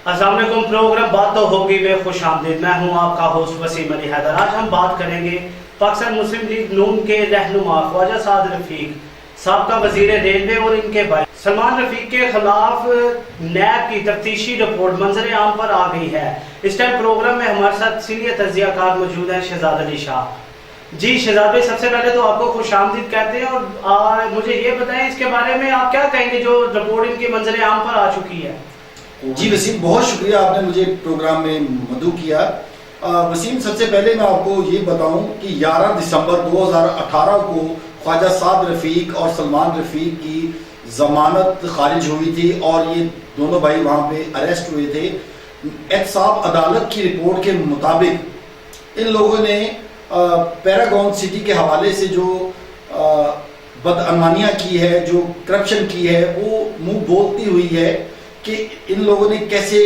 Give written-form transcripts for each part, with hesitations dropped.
السلام علیکم، پروگرام بات تو ہوگی میں خوش آمدید. میں ہوں آپ کا ہوسٹ وسیم علی حیدر. آج ہم بات کریں گے پاکستان مسلم لیگ نون کے رہنما خواجہ سعد رفیق سابقہ وزیر ریلوے اور ان کے بھائی سلمان رفیق کے خلاف نیب کی تفتیشی رپورٹ منظر عام پر آ گئی ہے. اس ٹائم پروگرام میں ہمارے ساتھ سینئر تجزیہ کار موجود ہیں شہزاد علی شاہ. جی شہزاد بھائی، سب سے پہلے تو آپ کو خوش آمدید کہتے ہیں اور مجھے یہ بتائیں اس کے بارے میں آپ کیا کہیں گے جو رپورٹ ان کے منظر عام پر آ چکی ہے. جی وسیم، بہت شکریہ آپ نے مجھے پروگرام میں مدعو کیا. وسیم، سب سے پہلے میں آپ کو یہ بتاؤں کہ 11 دسمبر 2018 کو خواجہ سعد رفیق اور سلمان رفیق کی ضمانت خارج ہوئی تھی اور یہ دونوں بھائی وہاں پہ اریسٹ ہوئے تھے. احتساب عدالت کی رپورٹ کے مطابق ان لوگوں نے پیراگون سٹی کے حوالے سے جو بدعنوانیاں کی ہے، جو کرپشن کی ہے، وہ منہ بولتی ہوئی ہے کہ ان لوگوں نے کیسے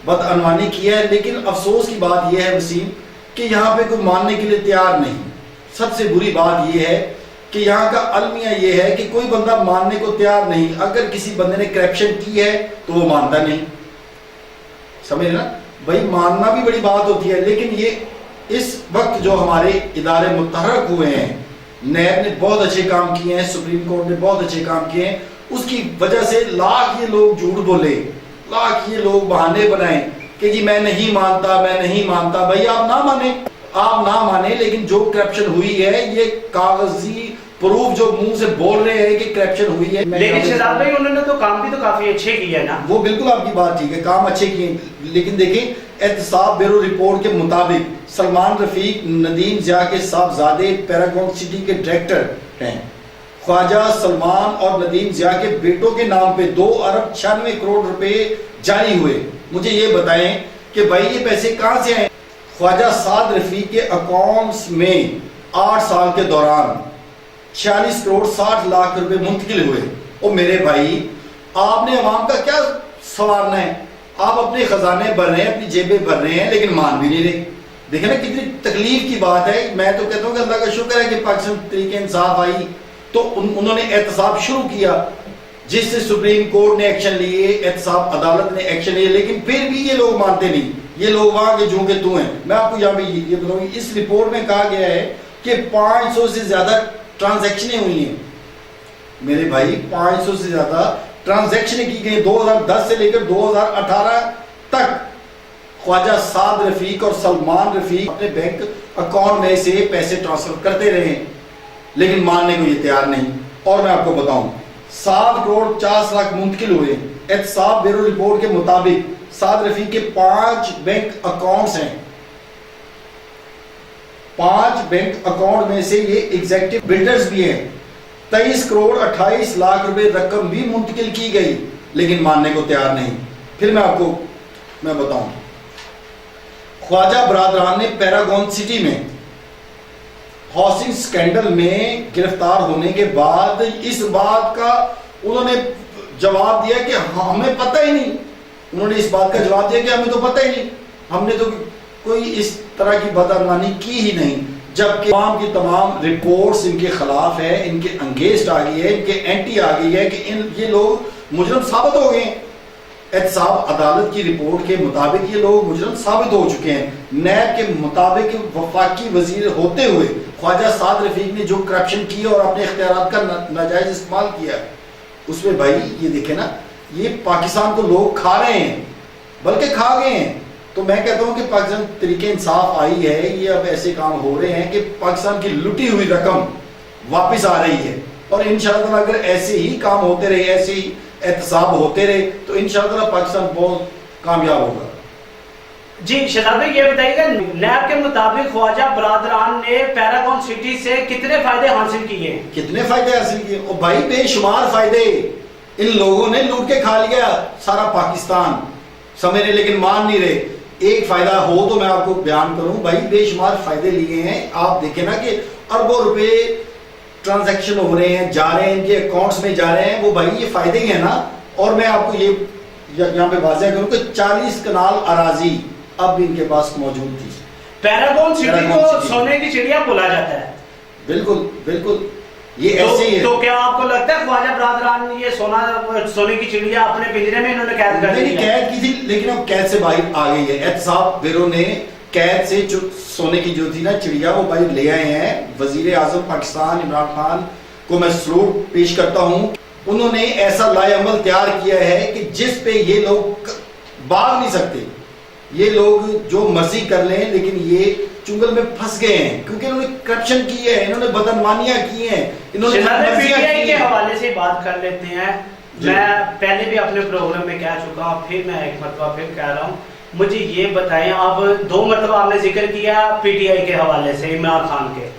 بدعنوانی کی ہے. لیکن افسوس کی بات یہ ہے وسیم کہ یہاں پہ کوئی ماننے کے لیے تیار نہیں. سب سے بری بات یہ ہے کہ یہاں کا المیہ یہ ہے کہ کوئی بندہ ماننے کو تیار نہیں. اگر کسی بندے نے کرپشن کی ہے تو وہ مانتا نہیں. سمجھ نا بھائی، ماننا بھی بڑی بات ہوتی ہے. لیکن یہ اس وقت جو ہمارے ادارے متحرک ہوئے ہیں، نیب نے بہت اچھے کام کیے ہیں، سپریم کورٹ نے بہت اچھے کام کیے ہیں، اس کی وجہ سے لاکھ یہ لوگ جھوٹ بولے، لاکھ یہ لوگ بہانے بنائیں کہ جی میں نہیں مانتا، میں نہیں مانتا. بھائی آپ نہ مانیں لیکن جو کرپشن ہوئی ہے یہ کاغذی پروف جو منہ سے بول رہے ہیں کہ کرپشن ہوئی ہے. لیکن شہزاد بھائی انہوں نے تو کام بھی تو کافی اچھے کیے نا. وہ بالکل آپ کی بات ٹھیک ہے، کام اچھے کیے. لیکن دیکھیں، احتساب بیورو رپورٹ کے مطابق سلمان رفیق ندیم ضیاء کے صاحبزادے پیراگون سٹی کے ڈائریکٹر ہیں. خواجہ سلمان اور ندیم ضیاء کے بیٹوں کے نام پہ 2 ارب 96 کروڑ روپے جاری ہوئے. مجھے یہ بتائیں کہ بھائی یہ پیسے کہاں سے آئے؟ خواجہ سعد رفیق کے اکاؤنٹس میں 8 سال کے دوران 46 کروڑ 60 لاکھ روپے منتقل ہوئے. اور میرے بھائی، آپ نے عوام کا کیا سنوارنا ہے؟ آپ اپنے خزانے بھر رہے ہیں، اپنی جیبیں بھر رہے ہیں، لیکن مان بھی نہیں رہے. دیکھیں نا کتنی تکلیف کی بات ہے. میں تو کہتا ہوں کہ اللہ کا شکر ہے کہ پاکستان تحریک انصاف آئی تو انہوں نے احتساب شروع کیا، جس سے سپریم کورٹ نے ایکشن لیے، احتساب عدالت نے ایکشن لیے. لیکن پھر بھی یہ لوگ مانتے نہیں. یہ لوگ وہاں کے جوں کے تو ہیں. میں آپ کو یہاں پہ یہ بتاؤں، اس رپورٹ میں کہا گیا ہے کہ 500 سے زیادہ ٹرانزیکشنیں ہوئی ہیں. میرے بھائی 500 سے زیادہ ٹرانزیکشنیں کی گئی 2010 سے لے کر 2018 تک. خواجہ سعد رفیق اور سلمان رفیق اپنے بینک اکاؤنٹ میں سے پیسے ٹرانسفر کرتے رہے ہیں، لیکن ماننے کو یہ تیار نہیں. اور میں آپ کو بتاؤں 7 کروڑ 50 لاکھ منتقل ہوئے. احتساب بیورو رپورٹ کے مطابق سعد رفیق کے 5 بینک اکاؤنٹس ہیں. 5 بینک اکاؤنٹ میں سے یہ ایگزیکٹو بلڈرز بھی ہیں. 23 کروڑ 28 لاکھ روپے رقم بھی منتقل کی گئی، لیکن ماننے کو تیار نہیں. پھر میں بتاؤں، خواجہ برادران نے پیراگون سٹی میں ہاؤسنگ سکینڈل میں گرفتار ہونے کے بعد اس بات کا انہوں نے جواب دیا کہ ہمیں پتہ ہی نہیں. انہوں نے اس بات کا جواب دیا کہ ہمیں تو پتہ ہی نہیں، ہم نے تو کوئی اس طرح کی بدعنوانی کی ہی نہیں. جبکہ تمام کی تمام رپورٹس ان کے خلاف ہے، ان کے انگیسٹ آ گئی ہے، ان کے اینٹی آ گئی ہے کہ یہ لوگ مجرم ثابت ہو گئے ہیں. احتساب عدالت کی رپورٹ کے مطابق یہ لوگ مجرم ثابت ہو چکے ہیں. نیب کے مطابق وفاقی وزیر ہوتے ہوئے خواجہ سعد رفیق نے جو کرپشن کی اور اپنے اختیارات کا ناجائز استعمال کیا، اس میں بھائی یہ دیکھیں نا، یہ پاکستان کو لوگ کھا رہے ہیں، بلکہ کھا گئے ہیں. تو میں کہتا ہوں کہ پاکستان تحریک انصاف آئی ہے، یہ اب ایسے کام ہو رہے ہیں کہ پاکستان کی لٹی ہوئی رقم واپس آ رہی ہے. اور انشاءاللہ اگر ایسے ہی کام ہوتے رہے، ایسے ہی احتساب ہوتے رہے تو انشاءاللہ پاکستان بہت کامیاب ہوگا. جی شہزاد بھائی، یہ بتائیے گا نیب کے مطابق خواجہ برادران نے پیراگون سٹی سے کتنے فائدے حاصل کیے ہیں؟ کتنے فائدے حاصل کیے؟ اور بھائی بے شمار فائدے. ان لوگوں نے لوٹ کے کھا لیا سارا پاکستان، سمجھ رہے لیکن مان نہیں رہے. ایک فائدہ ہو تو میں آپ کو بیان کروں. بھائی بے شمار فائدے لیے ہیں. آپ دیکھیں نا کہ اربوں روپے ٹرانزیکشن ہو رہے ہیں، جا رہے ہیں، ان کے اکاؤنٹس میں جا رہے ہیں. وہ بھائی یہ فائدے ہی ہیں نا. اور میں آپ کو یہ یہاں پہ واضح کروں کہ 40 کنال اراضی اب بھی ان کے پاس موجود تھی. پیراگون سٹی کو سونے کی چڑیا بولا جاتا ہے. بالکل بالکل. یہ ایسے ہی ہے. تو کیا آپ کو لگتا ہے خواجہ برادران یہ سونے کی چڑیا اپنے پنجرے میں انہوں نے قید کر نہیں قید کی تھی لیکن اب قید سے باہر آ گئی ہے. احتساب بیرو نے قید سے سونے کی جو تھی نا چڑیا وہ باہر لے آئے ہیں. وزیر اعظم پاکستان عمران خان کو میں سلوٹ پیش کرتا ہوں. انہوں نے ایسا لائے عمل تیار کیا ہے کہ جس پہ یہ لوگ بھاگ نہیں سکتے. یہ لوگ جو مرضی کر لیں لیکن یہ چنگل میں پھنس گئے ہیں کیونکہ انہوں نے کرپشن کی ہے, انہوں نے بدعنوانیاں کی ہیں, انہوں نے پی ٹی آئی کے حوالے سے بات کر لیتے ہیں. میں پہلے بھی اپنے پروگرام میں کہہ چکا ہوں, پھر میں ایک مرتبہ پھر کہہ رہا ہوں. مجھے یہ بتائیں, آپ 2 مرتبہ آپ نے ذکر کیا پی ٹی آئی کے حوالے سے عمران خان کے.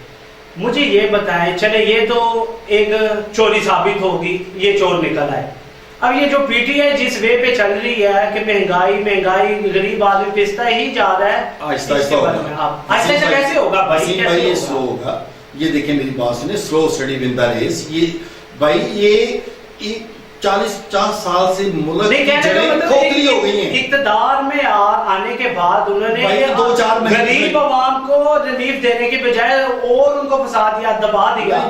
مجھے یہ بتائیں, چلے یہ تو ایک چوری ثابت ہوگی, یہ چور نکل آئے. اب یہ جو پی ٹی آئی جس وے پہ چل رہی ہے کہ مہنگائی غریب آدمی پستا ہی جا رہا ہے, آہستہ آہستہ ہوگا. آہستہ کیسے ہوگا بھائی, یہ سلو ہوگا. یہ دیکھیں میری بات سنیں, سلو اسٹڈی ون دا ریس. یہ بھائی یہ 40-50 سال سے ملک کی جڑیں کھوکھلی ہو گئی ہیں. اقتدار میں آنے کے بعد انہوں نے غریب عوام کو ریلیف دینے کی بجائے اور ان کو پھنسا دیا, دبا دیا.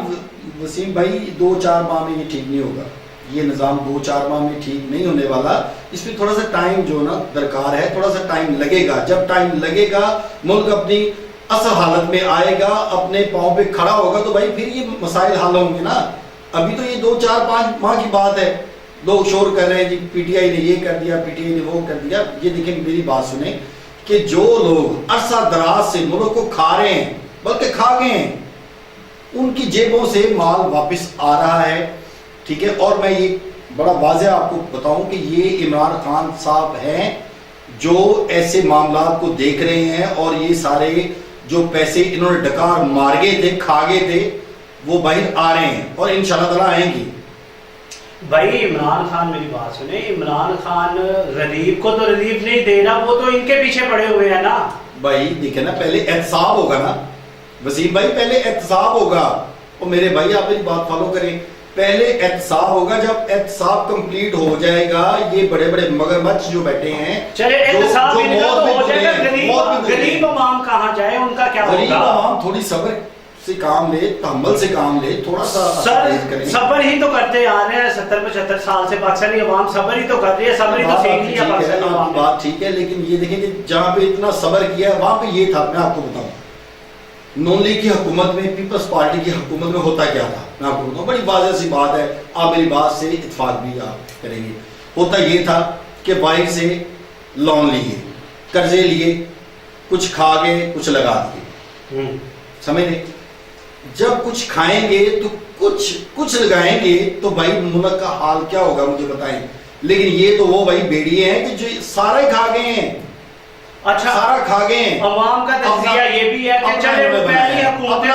وسیم بھائی 2-4 ماہ میں یہ ٹھیک نہیں ہوگا. یہ نظام 2-4 ماہ میں ٹھیک نہیں ہونے والا. اس میں تھوڑا سا ٹائم جو نا درکار ہے, تھوڑا سا ٹائم لگے گا. جب ٹائم لگے گا ملک اپنی اصل حالت میں آئے گا, اپنے پاؤں پہ کھڑا ہوگا, تو بھائی پھر یہ مسائل حل ہوں گے نا. ابھی تو یہ 2-4-5 ماہ کی بات ہے. لوگ شور کر رہے ہیں جی پی ٹی آئی نے یہ کر دیا, پی ٹی آئی نے وہ کر دیا. یہ دیکھیں میری بات سنیں کہ جو لوگ عرصہ دراز سے ملک کو کھا رہے ہیں بلکہ کھا گئے ہیں, ان کی جیبوں سے مال واپس آ رہا ہے. ٹھیک ہے, اور میں یہ بڑا واضح آپ کو بتاؤں کہ یہ عمران خان صاحب ہیں جو ایسے معاملات کو دیکھ رہے ہیں, اور یہ سارے جو پیسے انہوں نے ڈکار مار گئے تھے, کھا گئے تھے, وہ باہر آ رہے ہیں اور انشاءاللہ تعالیٰ آئیں گی. بھائی عمران خان میری بات سنیں, عمران خان ریلیف کو تو ریلیف نہیں دے رہا, وہ تو ان کے پیچھے پڑے ہوئے ہیں نا. بھائی دیکھیں نا, پہلے احتساب ہوگا نا وسیم بھائی, پہلے احتساب ہوگا. اور میرے بھائی آپ میری بات فالو کریں, پہلے احتساب ہوگا. جب احتساب کمپلیٹ ہو جائے گا, یہ بڑے بڑے مگرمچھ جو بیٹھے ہیں, چلے احتساب ہو جائے گا, غریب عوام کہاں جائے, ان کا کیا ہوگا؟ غریب عوام تھوڑی صبر سے کام لے, تحمل سے کام لے, تھوڑا سا صبر ہی تو کرتے آ رہے ہیں 70-75 سال سے. پاکستانی عوام صبر ہی تو کر رہی ہے, صبر ہی تو سیکھ لیا پاکستانی عوام. بات ٹھیک ہے, لیکن یہ دیکھیں کہ جہاں پہ اتنا صبر کیا ہے وہاں پہ یہ تھا. میں آپ کو بتاؤں نون لیگ کی حکومت میں, پیپلز پارٹی کی حکومت میں ہوتا کیا تھا, میں آپ کو بتاؤں. بڑی واضح سی بات ہے, آپ میری بات سے اتفاق بھی آپ کریں گے. ہوتا یہ تھا کہ باہر سے لون لیے, قرضے لیے, کچھ کھا گئے, کچھ لگا دیے. سمجھ لیں, جب کچھ کھائیں گے تو کچھ لگائیں گے, تو بھائی ملک کا حال کیا ہوگا مجھے بتائیں. لیکن یہ تو وہ بھائی بیڑیے ہیں کہ جو سارے کھا گئے ہیں. اچھا, سارا کھا گئے ہیں. عوام کا تجزیہ یہ بھی ہے کہ چلے وہ پہلی حکومتیں,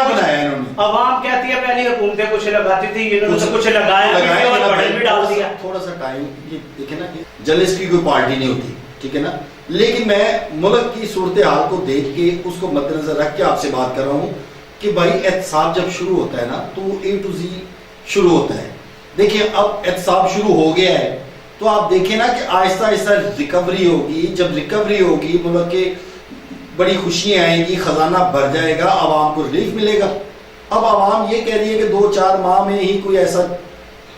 عوام کہتی ہے پہلی حکومتیں کچھ لگاتی تھی, انہوں نے کچھ لگایا اور بڑھن بھی ڈال دیا. تھوڑا سا ٹائم, یہ دیکھیں نا جلس کی کوئی پارٹی نہیں ہوتی, ٹھیک ہے نا. لیکن میں ملک کی صورتحال کو دیکھ کے اس کو مد نظر رکھ کے آپ سے بات کر رہا ہوں کہ بھائی احتساب جب شروع ہوتا ہے نا تو A to Z شروع ہوتا ہے. دیکھیں اب احتساب شروع ہو گیا ہے, تو آپ دیکھیں نا کہ آہستہ آہستہ ریکوری ہوگی. جب ریکوری ہوگی ملک کے بڑی خوشیاں آئیں گی, خزانہ بھر جائے گا, عوام کو ریلیف ملے گا. اب عوام یہ کہہ رہی ہے کہ 2-4 ماہ میں ہی کوئی ایسا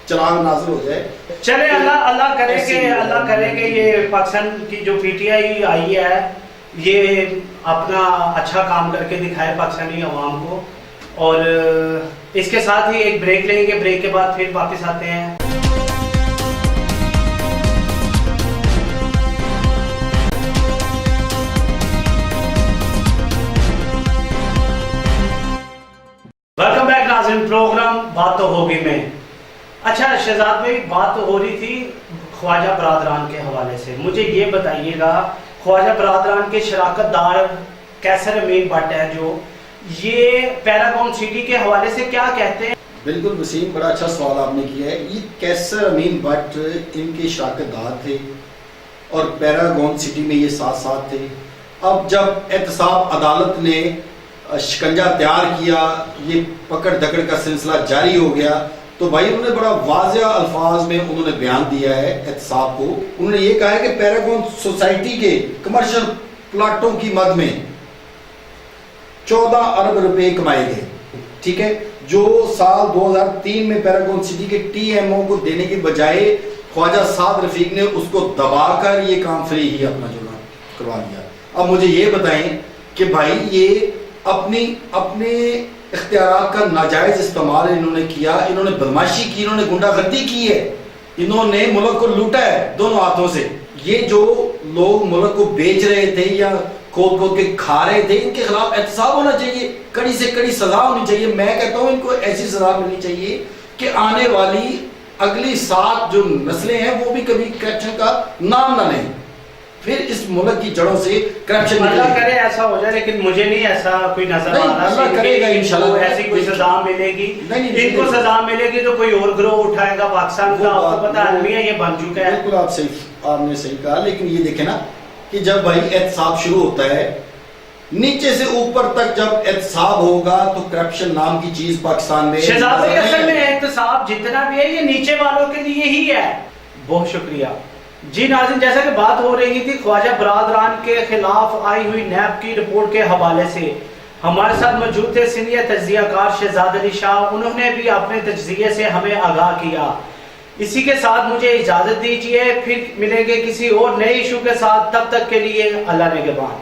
چراغ نازل ہو جائے. چلے اللہ کرے کہ یہ پاکستان کی جو پی ٹی آئی آئی ہے یہ اپنا اچھا کام کر کے دکھائے پاکستانی عوام کو. اور اس کے ساتھ ہی ایک بریک لیں گے, بریک کے بعد پھر واپس آتے ہیں. ویلکم بیک ناظرین, پروگرام بات تو ہوگی میں. اچھا شہزاد بھائی, بات ہو رہی تھی خواجہ برادران کے حوالے سے. مجھے یہ بتائیے گا خواجہ برادران کے شراکت دار کیسر امین بٹ ہے جو, یہ پیراگون سٹی کے حوالے سے کیا کہتے ہیں؟ بالکل وسیم, بڑا اچھا سوال آپ نے کیا ہے. یہ کیسر امین بٹ ان کے شراکت دار تھے اور پیراگون سٹی میں یہ ساتھ تھے. اب جب احتساب عدالت نے شکنجہ تیار کیا, یہ پکڑ دکڑ کا سلسلہ جاری ہو گیا, تو بھائی انہوں نے بڑا واضح الفاظ میں انہوں نے بیان دیا ہے احتساب کو. انہوں نے یہ کہا ہے کہ پیراگون سوسائٹی کے کمرشل پلاٹوں کی مد میں 14 ارب روپے کمائے گئے. ٹھیک ہے, جو سال 2003 میں پیراگون سٹی کے ٹی ایم او کو دینے کے بجائے خواجہ سعد رفیق نے اس کو دبا کر یہ کام فری ہی اپنا جو کروا دیا. اب مجھے یہ بتائیں کہ بھائی یہ اپنے اختیارات کا ناجائز استعمال انہوں نے کیا, انہوں نے بدماشی کی, انہوں نے گنڈا گردی کی ہے, انہوں نے ملک کو لوٹا ہے دونوں ہاتھوں سے. یہ جو لوگ ملک کو بیچ رہے تھے یا کھود کھود کے کھا رہے تھے, ان کے خلاف احتساب ہونا چاہیے, کڑی سے کڑی سزا ہونی چاہیے. میں کہتا ہوں ان کو ایسی سزا ملنی چاہیے کہ آنے والی اگلی 7 جو نسلیں ہیں وہ بھی کبھی کرپشن کا نام نہ لیں, پھر اس ملک کی جڑوں سے کرپشن اللہ کرے ایسا ہو جائے, لیکن مجھے نہیں ایسا کوئی نظر آ رہا. اللہ کرے گا انشاءاللہ, ایسی کوئی سزا ملے گی, ان کو سزا ملے گی تو کوئی اور گروہ اٹھائے گا پاکستان کا. آپ کو پتہ آدمی ہے یہ بن چکا ہے. بالکل آپ نے صحیح کہا, لیکن یہ دیکھیں نا کہ جب بھائی احتساب شروع ہوتا ہے نیچے سے اوپر تک, جب احتساب ہوگا تو کرپشن نام کی چیز پاکستان میں شہزادی اصل میں احتساب جتنا بھی ہے یہ نیچے والوں کے لیے ہی ہے. بہت شکریہ جی. ناظرین, جیسا کہ بات ہو رہی تھی خواجہ برادران کے خلاف آئی ہوئی نیب کی رپورٹ کے حوالے سے, ہمارے ساتھ موجود تھے سینئر تجزیہ کار شہزاد علی شاہ. انہوں نے بھی اپنے تجزیے سے ہمیں آگاہ کیا. اسی کے ساتھ مجھے اجازت دیجیے, پھر ملیں گے کسی اور نئے ایشو کے ساتھ. تب تک کے لیے اللہ نگہبان.